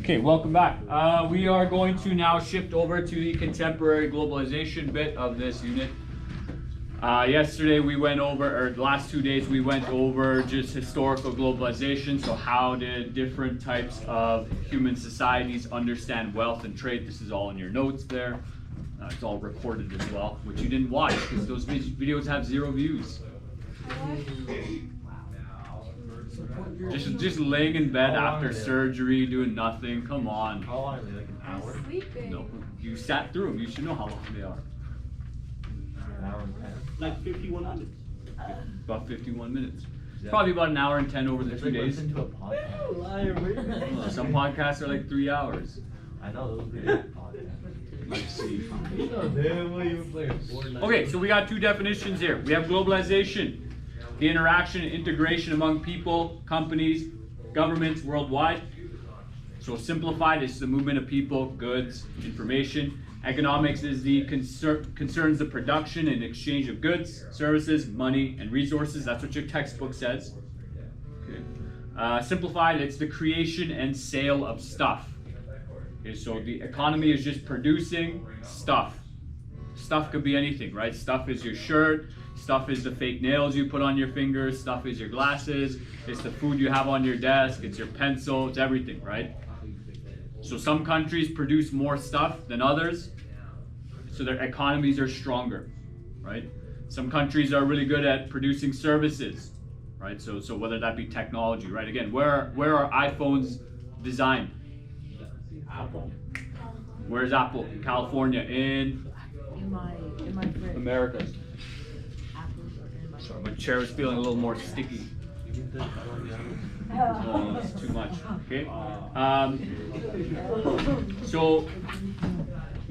Okay, welcome back. We are going to now shift over to the contemporary globalization bit of this unit. Yesterday we went over, or the last 2 days we went over just historical globalization. So how did different types of human societies understand wealth and trade? This is all in your notes there. It's all recorded as well, which you didn't watch because those videos have 0 views. Just laying in bed after surgery, doing nothing. Come on. How long are they? Like an hour? Sleeping. No, you sat through them. You should know how long they are. An hour and 10. Like 51 minutes. About 51 minutes. Probably about an hour and 10 over the It's 2 like days. listen to a podcast. Well, some podcasts are like 3 hours. I know those are good podcasts. Let's see. You know damn well you play Fortnite. Okay, so we got 2 definitions here. We have globalization, the interaction and integration among people, companies, governments worldwide. So simplified, it's the movement of people, goods, information. Economics is the concerns the production and exchange of goods, services, money, and resources. That's what your textbook says. Okay. Simplified, it's the creation and sale of stuff. Okay, so the economy is just producing stuff. Stuff could be anything, right? Stuff is your shirt. Stuff is the fake nails you put on your fingers. Stuff is your glasses. It's the food you have on your desk. It's your pencil. It's everything, right? So some countries produce more stuff than others, so their economies are stronger, right? Some countries are really good at producing services, right? So whether that be technology, right? Again, where are iPhones designed? Apple. Where's Apple? In California, in my fridge. Americas. Apples are in my Sorry, my chair is feeling a little more sticky. Oh, it's too much. Okay. So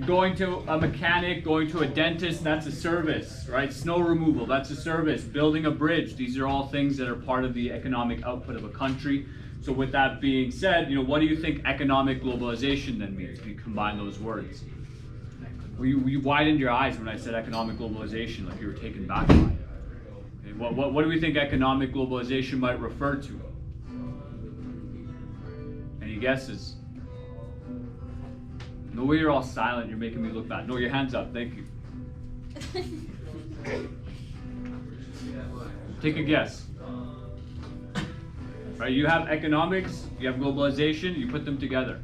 going to a mechanic, going to a dentist, that's a service, right? Snow removal, that's a service. Building a bridge, these are all things that are part of the economic output of a country. So with that being said, what do you think economic globalization then means? If you combine those words. You widened your eyes when I said economic globalization, like you were taken back by it. Okay, what do we think economic globalization might refer to? Any guesses? No way you're all silent, you're making me look bad. No, your hands up, thank you. Take a guess. Right, you have economics, you have globalization, you put them together.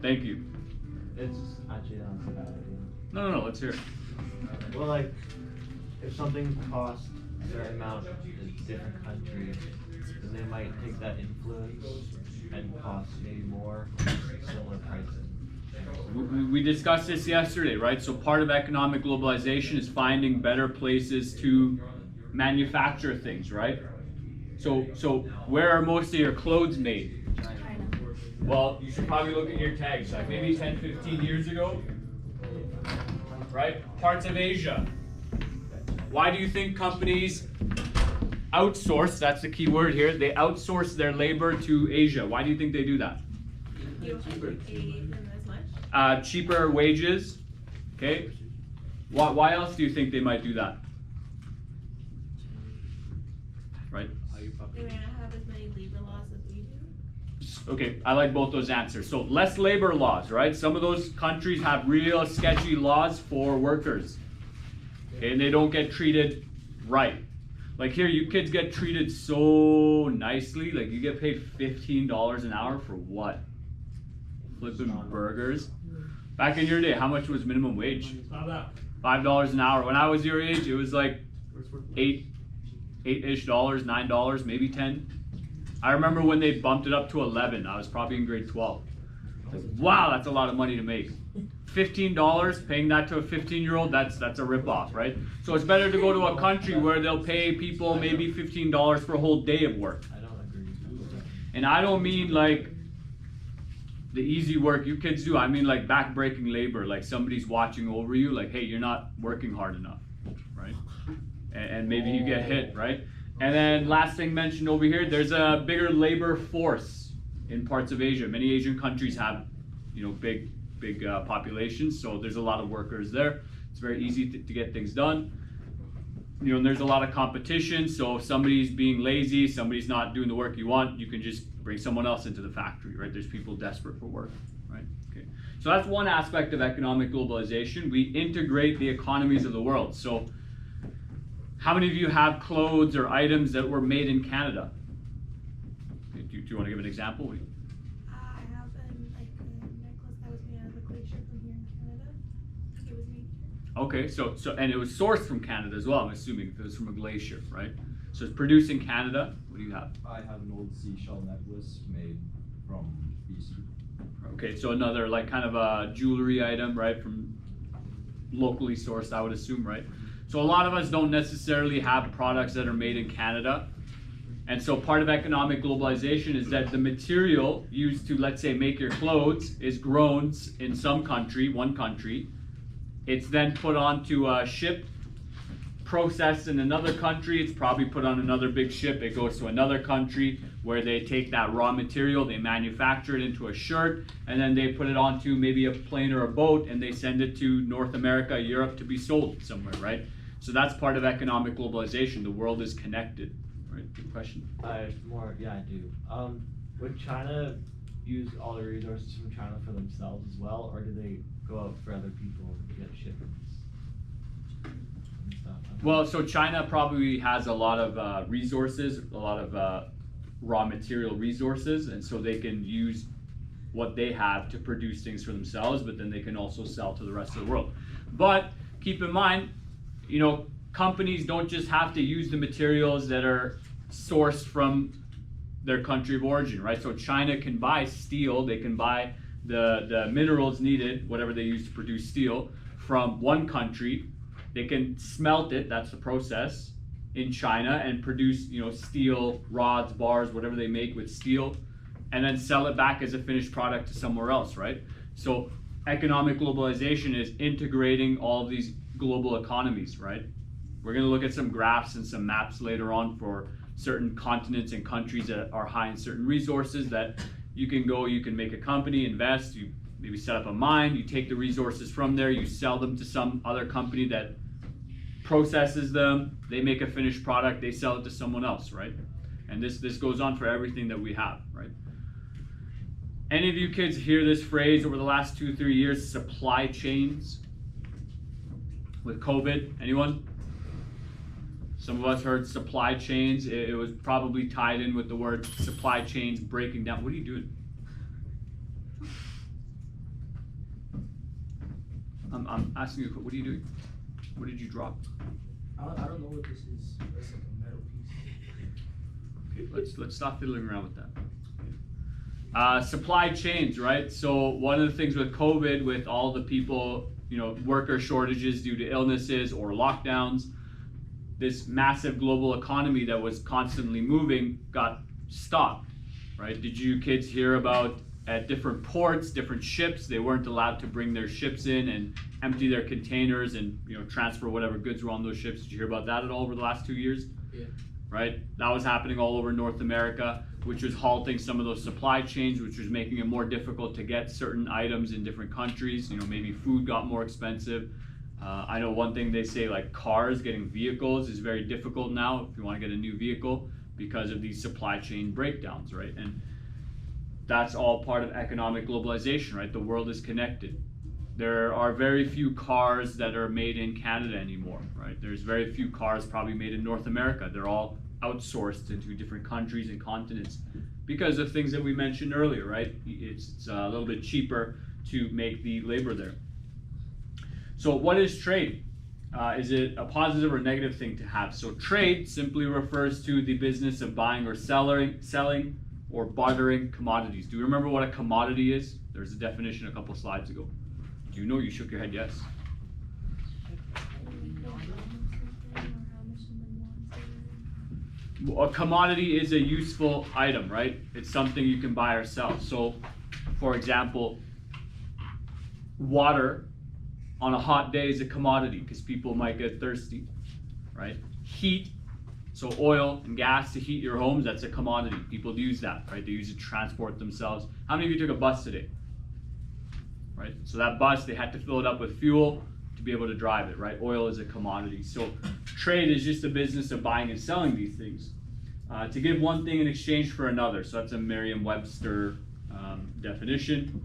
Thank you. It's actually not a bad idea. No, let's hear it. Well, like, if something costs a certain amount in a different country, then they might take that influence and cost maybe more, similar pricing. We discussed this yesterday, right? So part of economic globalization is finding better places to manufacture things, right? So where are most of your clothes made? Well, you should probably look at your tags, like maybe 10, 15 years ago, right? Parts of Asia. Why do you think companies outsource, that's the key word here, they outsource their labor to Asia? Why do you think they do that? You don't have to pay them as much? Cheaper wages, okay? Why else do you think they might do that? Right? They may not have as many labor laws as we do. Okay, I like both those answers. So less labor laws, right? Some of those countries have real sketchy laws for workers. Okay, and they don't get treated right. Like here, you kids get treated so nicely. Like you get paid $15 an hour for what? Flipping burgers. Back in your day, how much was minimum wage? $5 an hour. When I was your age, it was like $8-ish, $9, maybe 10. I remember when they bumped it up to 11. I was probably in grade 12. Like, wow, that's a lot of money to make. $15, paying that to a 15-year-old, that's a ripoff, right? So it's better to go to a country where they'll pay people maybe $15 for a whole day of work. I don't agree. And I don't mean like the easy work you kids do. I mean like back-breaking labor, like somebody's watching over you, like, hey, you're not working hard enough, right? And maybe you get hit, right? And then last thing mentioned over here, there's a bigger labor force in parts of Asia. Many Asian countries have, big populations, so there's a lot of workers there. It's very easy to get things done. you know, and there's a lot of competition. So if somebody's being lazy, somebody's not doing the work you want, you can just bring someone else into the factory, right? There's people desperate for work, right? Okay. So that's one aspect of economic globalization. We integrate the economies of the world. So how many of you have clothes or items that were made in Canada? Okay, do you want to give an example? I have like a necklace that was made out of a glacier from here in Canada. It was made here. Okay, so and it was sourced from Canada as well, I'm assuming, if it was from a glacier, right? So it's produced in Canada. What do you have? I have an old seashell necklace made from BC. Okay, so another like kind of a jewelry item, right, from locally sourced, I would assume, right? So a lot of us don't necessarily have products that are made in Canada. And so part of economic globalization is that the material used to, let's say, make your clothes is grown in some country, one country. It's then put onto a ship, processed in another country. It's probably put on another big ship. It goes to another country where they take that raw material, they manufacture it into a shirt, and then they put it onto maybe a plane or a boat, and they send it to North America, Europe to be sold somewhere, right? So that's part of economic globalization. The world is connected, right? Good question. Yeah, I do. Would China use all the resources from China for themselves as well, or do they go out for other people to get shipments and stuff? Well, so China probably has a lot of resources, a lot of raw material resources, and so they can use what they have to produce things for themselves, but then they can also sell to the rest of the world. But keep in mind, you know, companies don't just have to use the materials that are sourced from their country of origin, right? So China can buy steel, they can buy the minerals needed, whatever they use to produce steel, from one country. They can smelt it, that's the process, in China, and produce, you know, steel rods, bars, whatever they make with steel, and then sell it back as a finished product to somewhere else, right? So economic globalization is integrating all of these global economies, right? We're going to look at some graphs and some maps later on for certain continents and countries that are high in certain resources that you can make a company, invest, you maybe set up a mine, you take the resources from there, you sell them to some other company that processes them, they make a finished product, they sell it to someone else, right? And this goes on for everything that we have, right? Any of you kids hear this phrase over the last 2-3 years, supply chains? With COVID, anyone? Some of us heard supply chains. It was probably tied in with the word supply chains breaking down. What are you doing? I'm asking you, what are you doing? What did you drop? I don't know what this is. It's like a metal piece. Okay, let's stop fiddling around with that. Supply chains, right? So one of the things with COVID, with all the people, you know, worker shortages due to illnesses or lockdowns, this massive global economy that was constantly moving got stopped, right? Did you kids hear about at different ports, different ships, they weren't allowed to bring their ships in and empty their containers and, you know, transfer whatever goods were on those ships? Did you hear about that at all over the last 2 years? Yeah. Right? That was happening all over North America, which was halting some of those supply chains, which was making it more difficult to get certain items in different countries. You know, maybe food got more expensive. I know one thing they say, like cars, getting vehicles is very difficult now if you want to get a new vehicle because of these supply chain breakdowns, right? And that's all part of economic globalization, right? The world is connected. There are very few cars that are made in Canada anymore, right? There's very few cars probably made in North America. They're all outsourced into different countries and continents because of things that we mentioned earlier, right? It's a little bit cheaper to make the labor there. So what is trade? Is it a positive or negative thing to have? So trade simply refers to the business of buying or selling or bartering commodities. Do you remember what a commodity is? There's a definition a couple slides ago. Do you know? You shook your head yes. A commodity is a useful item, right? It's something you can buy or sell. So, for example, water on a hot day is a commodity because people might get thirsty, right? Heat, so oil and gas to heat your homes, that's a commodity. People use that, right? They use it to transport themselves. How many of you took a bus today? Right? So that bus, they had to fill it up with fuel to be able to drive it, right? Oil is a commodity. So trade is just the business of buying and selling these things. To give one thing in exchange for another. So that's a Merriam-Webster definition.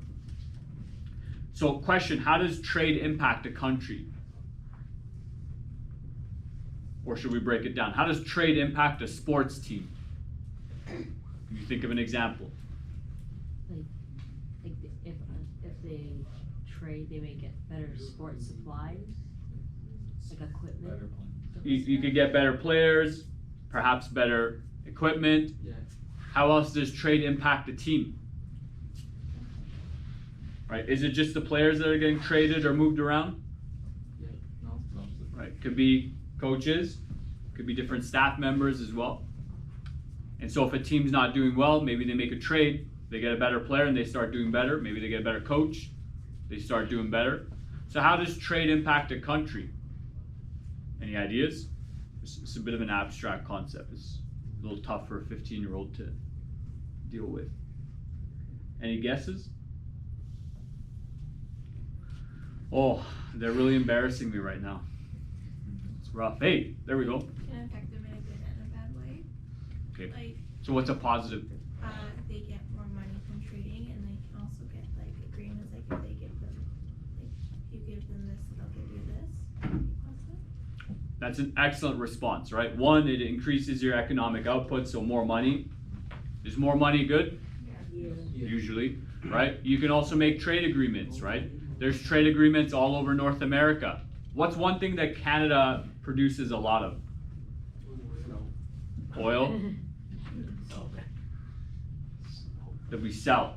So question, how does trade impact a country? Or should we break it down? How does trade impact a sports team? Can you think of an example? Like if they trade, they may get better sports supplies, like equipment. Better plan. You could get better players, perhaps better equipment. Yeah. How else does trade impact a team? Right? Is it just the players that are getting traded or moved around? Yeah. No. Right? Could be coaches, could be different staff members as well. And so if a team's not doing well, maybe they make a trade, they get a better player and they start doing better. Maybe they get a better coach, they start doing better. So how does trade impact a country? Any ideas? It's a bit of an abstract concept. It's a little tough for a 15-year-old to deal with. Any guesses? Oh, they're really embarrassing me right now. It's rough. Hey, there we go. Can affect them in a good and a bad way. Okay. Like, So what's a positive? they get more money from trading, and they can also get like agreements. Like if they give them, like you give them this, they'll give you this. Positive. That's an excellent response, right? One, it increases your economic output, so more money. Is more money good? Yeah. Usually, right? You can also make trade agreements, right? There's trade agreements all over North America. What's one thing that Canada produces a lot of? Oil that we sell.